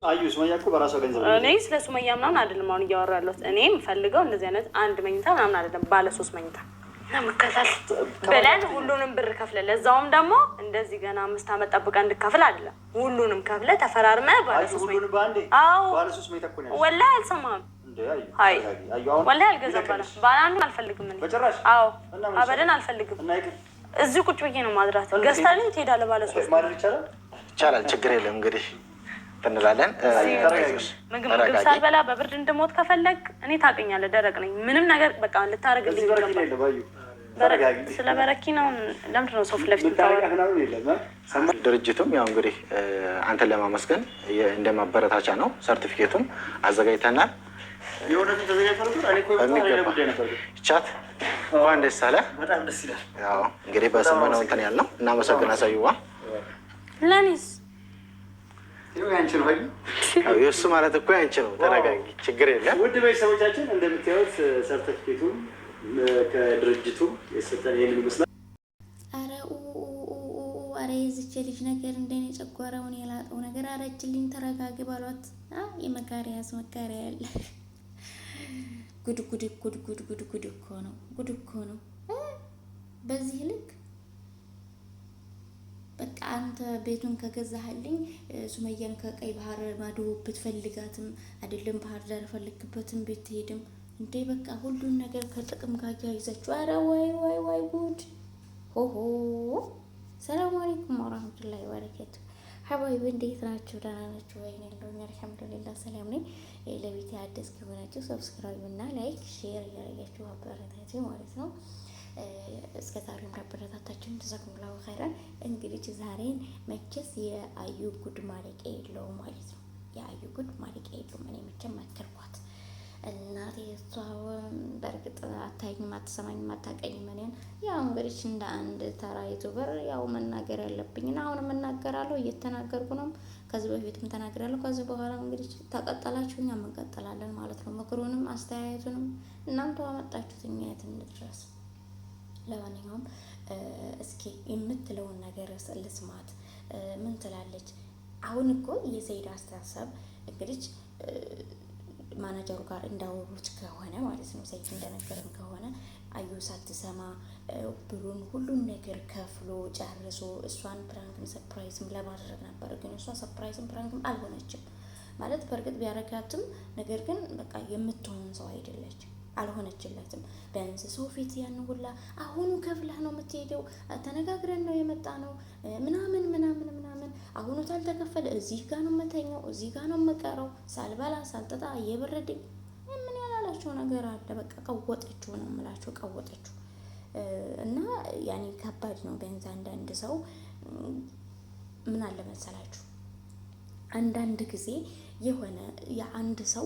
አዩ ሱመያ እኮ በራሷ ገንዘብ እኔ ስለ ሱመያ ምናምን አይደለም አሁን እያወራለሁት። እኔም ፈልገው እንደዚህ አይነት አንድ መኝታ ምናምን አይደለም ባለ 3 መኝታ ለመከታተል በላን ሁሉንም ብር ከፍለ ለዛውም ደግሞ እንደዚህ ገና 5 አመት ጠብቀህ እንድከፍል አይደለም። ሁሉንም ከፍለ ተፈራርመ ባለ 3 መኝታ። አዎ ባለ 3 መኝታ እኮ ነው። ወላሂ አልሰማህም እንዴ? አይ ወላሂ አልገዛም ባለ አንዱ አልፈልግም እኔ በጭራሽ። አዎ አበደን አልፈልግም። እዚህ ቁጭ ብዬ ነው ማድራት። ገዝታልኝ ትሄዳለህ ባለ 3 ማድረግ ይቻላል። ችግር የለም እንግዲህ እንላለን። ምግብ ሳልበላ በብርድ እንድሞት ከፈለግ እኔ ታውቀኛለህ፣ ደረቅ ነኝ። ምንም ነገር በቃ ልታረግልኝ ይገባል። ስለ በረኪ ነው። ለምንድን ነው ሰው ፊት ለፊት የምታወራው? ድርጅቱም ያው እንግዲህ አንተን ለማመስገን እንደ ማበረታቻ ነው ሰርቲፊኬቱም አዘጋጅተናል። ቻት እንኳን ደስ አለ። በጣም ደስ ይላል። ያው እንግዲህ በስሙ ነው እንትን ያልነው። እናመሰግን አሳዩዋ ለኔስ የእሱ ማለት እኮ ያንቺ ነው። ተረጋጊ፣ ችግር የለም። ውድ ቤተሰቦቻችን እንደምታዩት ሰርተፊኬቱን ከድርጅቱ የሰጠን ይህንን ይመስላል። አረ የዝቼ ልጅ ነገር እንደኔ ጨጓራውን የላጠው ነገር አረችልኝ። ተረጋጊ ባሏት የመካሪያ ያስመካሪያ ያለ ጉድ ጉድ ጉድ ጉድ ጉድ ጉድ እኮ ነው። ጉድ እኮ ነው በዚህ ልክ በቃ አንተ ቤቱን ከገዛህልኝ ሱመያን ከቀይ ባህር ማዶ ብትፈልጋትም አይደለም ባህር ዳር ፈልክበትም ቤት ትሄድም እንዴ በቃ ሁሉን ነገር ከጥቅም ጋር ይዛችሁ። አረ ወይ ወይ ወይ ጉድ ሆሆ። ሰላም አለይኩም ወራህመቱላሂ ወበረካቱ። ሀባይቢ እንዴት ናችሁ? ደህና ናችሁ ወይ? እኔ አልሐምዱሊላህ ሰላም ነኝ። ለቤት አዲስ ከሆናችሁ ሰብስክራይብ እና ላይክ ሼር እያደረጋችሁ አበረታቱ ማለት ነው። እስከ ዛሬም አበረታታችሁን ተዘክሙላው ኸይራን። እንግዲህ ዛሬን መቼስ የአዩ ጉድ ማለቂያ የለውም ማለት ነው። የአዩ ጉድ ማለቂያ የለውም። እኔ መቼም መከርኳት እናቴ እሷ በእርግጥ አታይኝም፣ አትሰማኝም፣ አታውቀኝም። እኔን ያው እንግዲህ እንደ አንድ ተራ ዩቱበር ያው መናገር ያለብኝና አሁንም እናገራለሁ፣ እየተናገርኩ ነው። ከዚህ በፊትም ተናግራለሁ። ከዚህ በኋላ እንግዲህ ተቀጠላችሁ እኛም እንቀጥላለን ማለት ነው። ምክሩንም አስተያየቱንም እናንተ አመጣችሁት እኛ የት እንድረስ። ለማንኛውም እስኪ የምትለውን ነገር ልስማት። ምን ትላለች? አሁን እኮ የሰይድ አስተሳሰብ እንግዲህ ማናጀሩ ጋር እንዳወሩት ከሆነ ማለት ነው፣ ሰይድ እንደነገረን ከሆነ አዩ ሳትሰማ ብሩን ሁሉን ነገር ከፍሎ ጨርሶ እሷን ፕራንክም ሰርፕራይዝም ለማድረግ ነበር። ግን እሷ ሰርፕራይዝም ፕራንክም አልሆነችም ማለት በእርግጥ ቢያረጋትም፣ ነገር ግን በቃ የምትሆን ሰው አይደለችም፣ አልሆነችለትም። ቢያንስ ሰው ፊት ያን ሁላ አሁኑ ከፍለህ ነው የምትሄደው፣ ተነጋግረን ነው የመጣ ነው ምናምን ምናምን ምናምን፣ አሁኑ ታልተከፈለ እዚህ ጋር ነው የምተኛው፣ እዚህ ጋር ነው የምቀረው፣ ሳልበላ ሳልጠጣ እየበረደኝ ምን ያላላቸው ነገር አለ። በቃ ቀወጠችው ነው የምላቸው፣ ቀወጠችው። እና ያኔ ከባድ ነው። ቢያንስ አንዳንድ ሰው ምን አለ መሰላችሁ፣ አንዳንድ ጊዜ የሆነ የአንድ ሰው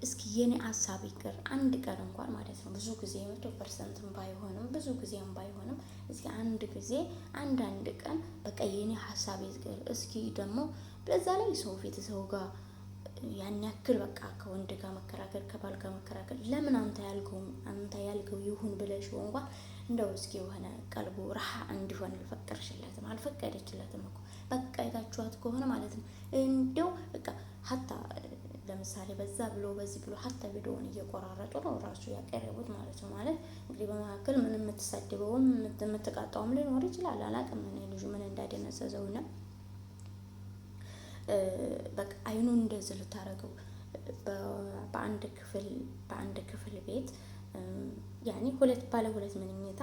እስኪ የኔ ሀሳብ ይቅር አንድ ቀን እንኳን ማለት ነው፣ ብዙ ጊዜ 100% ባይሆንም ብዙ ጊዜም ባይሆንም እስኪ አንድ ጊዜ አንድ ቀን በቃ የኔ ሀሳብ ይቅር። እስኪ ደግሞ በዛ ላይ ሰው ፊት ሰው ጋር ያን ያክል በቃ ከወንድ ጋር መከራከር፣ ከባል ጋር መከራከር፣ ለምን አንተ ያልከው ይሁን ብለሽ እንኳን እንደው እስኪ የሆነ ቀልቡ ረሃ እንዲሆን አልፈቀደችለትም እኮ በቃ የታችኋት ከሆነ ማለት ነው። እንደው በቃ ሀታ ለምሳሌ በዛ ብሎ በዚህ ብሎ ሀታ ቪዲዮውን እየቆራረጡ ነው ራሱ ያቀረቡት ማለት ነው። ማለት እንግዲህ በመካከል ምንም የምትሳደበውም የምትቃጣውም ሊኖር ይችላል። አላውቅም እኔ ልጁ ምን እንዳደነዘዘውና በቃ አይኑን እንደዚህ ልታረገው በአንድ ክፍል ቤት ያኔ ባለ ሁለት መኝታ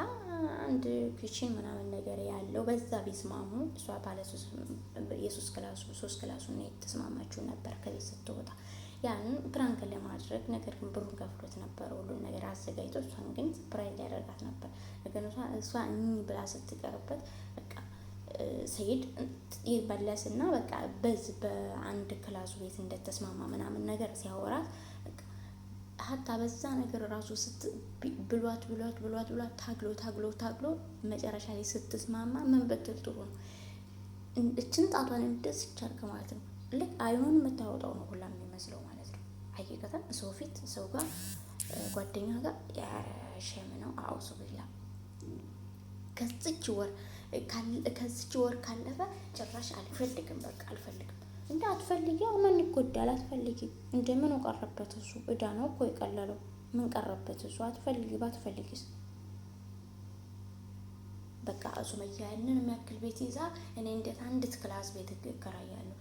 አንድ ኪችን ምናምን ነገር ያለው በዛ ቢስማሙ፣ እሷ ባለ ሶስት ክላሱ ነው የተስማማችው ነበር ከቤት ስትወጣ ያን ፕራንክ ለማድረግ። ነገር ግን ብሩን ከፍሎት ነበር ሁሉን ነገር አዘጋጅቶ፣ እሷን ግን ሰርፕራይዝ ያደርጋት ነበር። ነገር እሷ ብላ ስትቀርበት በቃ ሰይድ ይበለስና በቃ በዚህ በአንድ ክላሱ ቤት እንደተስማማ ምናምን ነገር ሲያወራት ሀታ በዛ ነገር ራሱ ብሏት ታግሎ መጨረሻ ላይ ስትስማማ ምን በትል ጥሩ ነው እችን ጣቷን እንደዚህ ቻርክ ማለት ነው። ልክ አይኑን የምታወጣው ነው ሁላ የሚመስለው ማለት ነው። ሀቂቀተን ሰው ፊት ሰው ጋር ጓደኛ ጋር ያሸም ነው። አውሱ ቢላ ከዚች ወር ካለፈ ጭራሽ አልፈልግም፣ በቃ አልፈልግም። እንደ አትፈልጊ ምን ይጎዳል? አትፈልጊ እንደምን ቀረበት? እሱ እዳ ነው እኮ የቀለለው። ምን ቀረበት? እሱ አትፈልጊ ባትፈልጊስ በቃ ሱመያ ያንን የሚያክል ቤት ይዛ እኔ እንዴት አንዲት ክላስ ቤት እከራያለሁ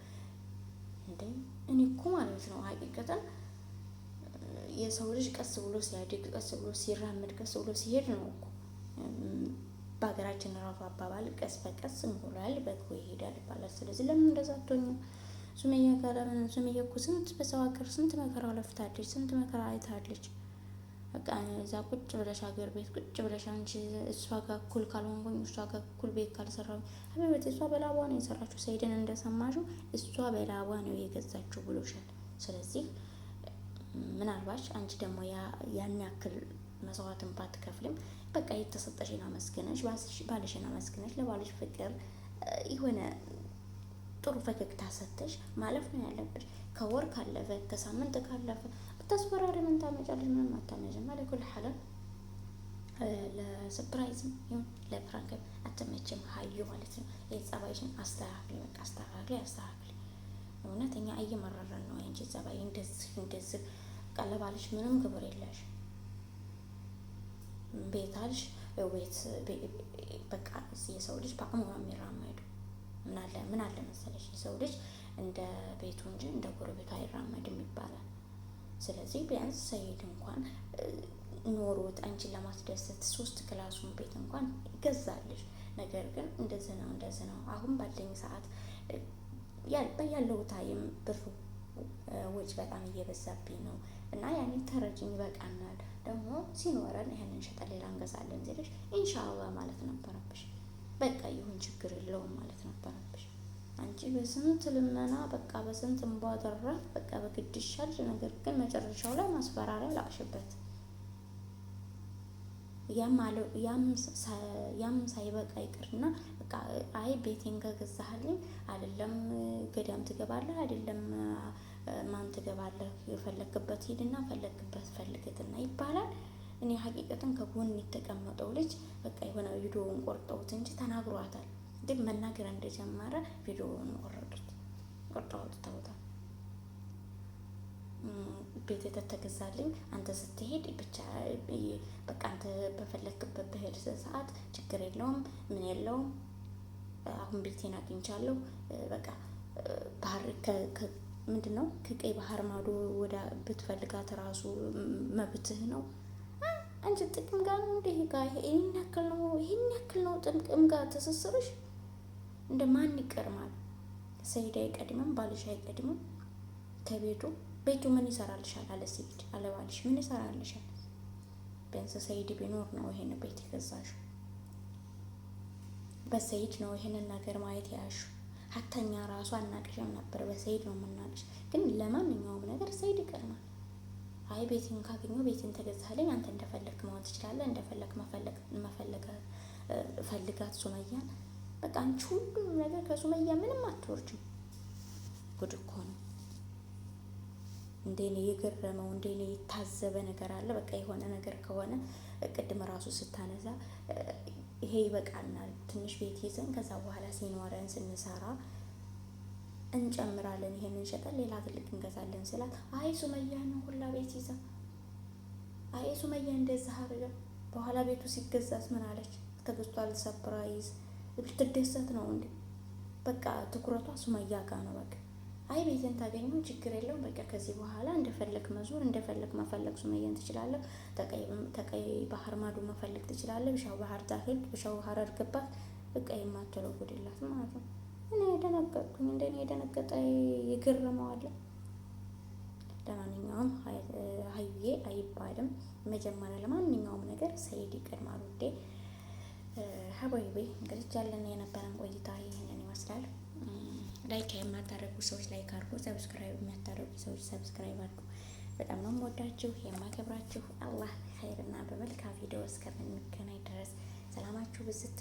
እንዴ? እኔ እኮ ማለት ነው ሀቂቀተን የሰው ልጅ ቀስ ብሎ ሲያድግ ቀስ ብሎ ሲራመድ ቀስ ብሎ ሲሄድ ነው እኮ በሀገራችን ራሱ አባባል ቀስ በቀስ እንቁላል በእግሩ ይሄዳል ይባላል። ስለዚህ ለምን እንደዛ አትሆኝም? ሱመያ ጋር ለምን ሱመያ እኮ ስንት በሰው ሀገር ስንት መከራ ለፍታለች፣ ስንት መከራ አይታለች። በቃ እዛ ቁጭ ብለሽ ሀገር ቤት ቁጭ ብለሽ አንቺ እሷ ጋር እኩል ካልሆንኩኝ እሷ ጋር እኩል ቤት ካልሰራሁኝ አቤት እሷ በላቧ ነው የሰራችው። ሰይድን እንደሰማሽው እሷ በላቧ ነው የገዛችው ብሎሻል። ስለዚህ ምናልባሽ አንቺ ደግሞ ያን ያክል መስዋዕትን ባትከፍልም በቃ የተሰጠሽን አመስግነሽ ባልሽን አመስግነሽ ለባልሽ ፍቅር የሆነ ጥሩ ፈገግታ ሰጥተሽ ማለፍ ነው ያለብሽ። ከወር ካለፈ ከሳምንት ካለፈ ብታስፈራሪ ምን ታመጫለሽ? ምንም አታመጭም። ለኩል ሐለ ለሰርፕራይዝም ይሁን ለፕራንክ አትመጭም ሀዩ ማለት ነው። የጸባይሽን አስተካክሊ፣ በቃ አስተካክሊ። እውነት እኛ እየመረረን ነው አንቺ ጸባይ እንደዚህ ቀለባልሽ ምንም ግብር የለሽ ቤታልሽ ቤት በቃ የሰው ልጅ በአቅሙ ነው የሚራመዱ። ምን አለ መሰለሽ የሰው ልጅ እንደ ቤቱ እንጂ እንደ ጎረቤቱ አይራመድም ይባላል። ስለዚህ ቢያንስ ሰይድ እንኳን ኖሮት አንቺን ለማስደሰት 3 ክላሱን ቤት እንኳን ይገዛልሽ። ነገር ግን እንደዚህ ነው አሁን ባለኝ ሰዓት ያለው ታይም ብሩ ወጭ በጣም እየበዛብኝ ነው እና ያኔ ተረጅኝ ይበቃናል። ደግሞ ሲኖረን ይሄንን ሸጠን ሌላ እንገዛለን ሲልሽ ኢንሻአላህ ማለት ነበረብሽ። በቃ ይሁን ችግር የለውም ማለት ነበረብሽ። አንቺ በስንት ልመና በቃ በስንት እንቧደራ በቃ በግድ ይሻልሽ። ነገር ግን መጨረሻው ላይ ማስፈራሪያ ላቅሽበት። ያም ሳይበቃ ይቅርና በቃ አይ ቤቴን ከገዛህልኝ አይደለም ገዳም ትገባለህ አይደለም ማን ትገባለህ የፈለክበት ሂድና ፈለክበት ፈልግትና ይባላል። እኔ ሀቂቀትን ከጎን የተቀመጠው ልጅ በቃ የሆነ ቪዲዮውን ቆርጠውት እንጂ ተናግሯታል። ግን መናገር እንደጀመረ ቪዲዮውን ቆርጠው አውጥተውታል። ቤት ተገዛልኝ አንተ ስትሄድ ብቻ በቃ አንተ በፈለክበት በሄድ ሰዓት ችግር የለውም ምን የለውም። አሁን ቤቴን አግኝቻለሁ በቃ ባህር ምንድነው ከቀይ ባህር ማዶ ወደ ብትፈልጋት ራሱ መብትህ ነው። አንቺ ጥቅም ጋር ነው እንደ ጋር ይሄን ያክል ነው ጥቅም ጋር ተሰስርሽ እንደ ማን ይቀርማል? ሰይድ አይቀድምም፣ ባልሽ አይቀድምም። ቤቱ ምን ይሰራልሻል? አለ ሰይድ አለ ባልሽ ምን ይሰራልሻል? ቢያንስ ሰይድ ቢኖር ነው ይሄን ቤት ይገዛሽው። በሰይድ ነው ይሄንን ነገር ማየት ያሹ። ሀተኛ ራሱ አናቅሽም ነበር፣ በሰይድ ነው የምናቅሽ። ግን ለማንኛውም ነገር ሰይድ ይቀርማል። አይ ቤቴን ካገኘው ቤቴን ተገዛልኝ አንተ እንደፈለክ መሆን ትችላለህ፣ እንደፈለክ ፈልጋት ሱመያን በቃ አንቺ ሁሉም ነገር ከሱመያ ምንም አትወርጅም። ጉድ እኮ ነው። እንደኔ የገረመው እንደኔ የታዘበ ነገር አለ። በቃ የሆነ ነገር ከሆነ ቅድም ራሱ ስታነሳ ይሄ ይበቃናል ትንሽ ቤት ይዘን ከዛ በኋላ ሲኖረን ስንሰራ እንጨምራለን፣ ይሄንን ሸጠን ሌላ ትልቅ እንገዛለን ስላት አይ ሱመያ ነው ሁላ ቤት ይዛ አይ ሱመያ እንደዛ አድርጋ በኋላ ቤቱ ሲገዛስ ምን አለች? ተገዝቷል ሰርፕራይዝ ብትደሰት ነው እንዴ? በቃ ትኩረቷ ሱመያ ጋር ነው። በቃ አይ ቤትን ታገኘው ችግር የለውም በቃ ከዚህ በኋላ እንደፈለክ መዞር እንደፈለክ መፈለግ ሱመያን ትችላለህ። ተቀይ ባህር ማዶ መፈለግ ትችላለህ። ብሻው ባህር ዳህል ብሻው ሀረር ገባት በቃ የማትለው ጉድላት ማለት ነው። እኔ የደነገጥኩኝ እንደኔ የደነገጠ ይገርመዋል። ለማንኛውም ሀዩዬ አይባልም መጀመሪያ ለማንኛውም ነገር ሰይድ ይቀድማል ውዴ። ሀባይቤ እንግዲህ ያለን የነበረን ቆይታ ይህንን ይመስላል። ላይክ የማታደርጉ ሰዎች ላይክ አድርጉ፣ ሰብስክራይብ የሚያታደርጉ ሰዎች ሰብስክራይብ አድርጉ። በጣም ነው የምወዳችሁ የማከብራችሁ። አላህ ኸይርና በመልካም ቪዲዮ እስከምንገናኝ ድረስ ሰላማችሁ ብዝት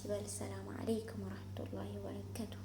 ይበል። ሰላም አለይኩም ወራህመቱላሂ ወበረካቱሁ።